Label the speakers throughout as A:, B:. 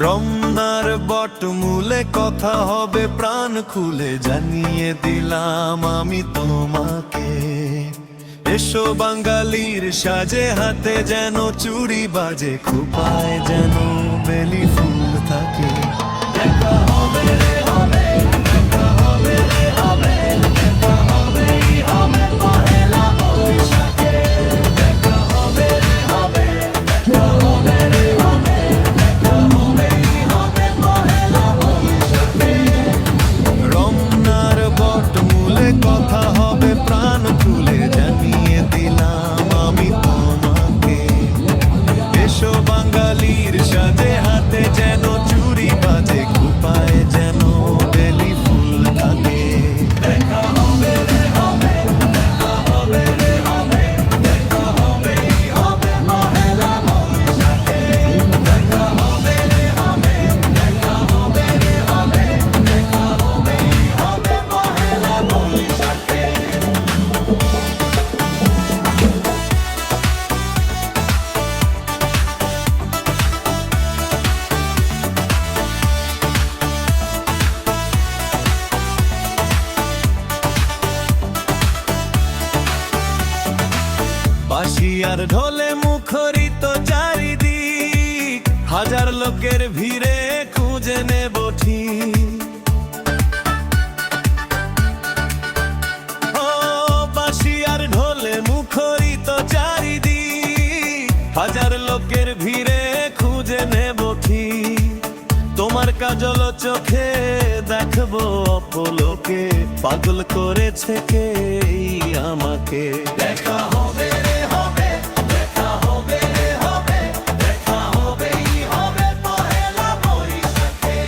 A: রমনার বটমূলে কথা হবে প্রাণ খুলে, জানিয়ে দিলাম আমি তোমাকে। এসো বাঙালির সাজে, হাতে যেন চুড়ি বাজে, খোপায় যেন বেলি ফুল থাকে। দেখা হবে রে হবে, দেখা হবে রে হবে, দেখা হবেই হবে পহেলা বৈশাখে। দেখা হবে রে হবে, দেখা হবে রে হবে, দেখা হবেই হবে পহেলা বৈশাখে। রমনার বটমূলে কথা হবে প্রাণ খুলে, জানিয়ে দিলাম আমি তোমাকে। এসো বাঙালির সাজে, হাতে যেন চুড়ি বাজে, খোপায় যেন বেলি ফুল থাকে। দেখা হবে রে হবে, দেখা হবে রে হবে, দেখা হবেই হবে পহেলা বৈশাখে। দেখা হবে রে হবে, দেখা হবে রে হবে, দেখা হবেই হবে পহেলা বৈশাখে। বাঁশি আর ঢোলে মুখরিত চারিদিক, হাজার লোকের ভিড়ে খুঁজে নেব ঠিক। ও বাঁশি আর ঢোলে মুখরিত চারিদিক, হাজার লোকের ভিড়ে খুঁজে নেব ঠিক। তোমার কাজল চোখে দেখবো অপলোকে, পাগল করেছে কে আমাকে। দেখা হবে রে হবে, দেখা হবে রে হবে, দেখা হবেই হবে পহেলা বৈশাখে।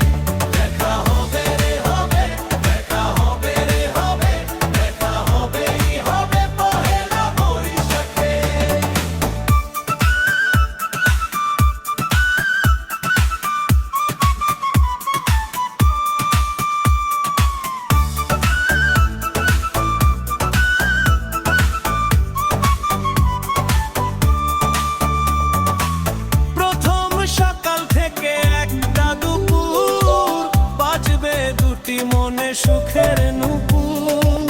A: দেখা হবে রে হবে, দেখা হবে রে হবে, দেখা হবেই হবে পহেলা বৈশাখে। প্রথম সকাল থেকে একটা দুপুর, বাজবে দুটি মনে সুখের নুপুর।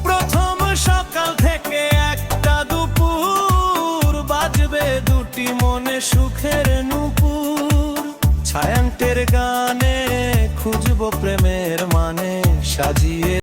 A: প্রথম সকাল থেকে একটা দুপুর, বাজবে দুটি মনে সুখের নুপুর। ছায়ান্তের গানে খুঁজবো প্রেমের মানে, সাজিয়ে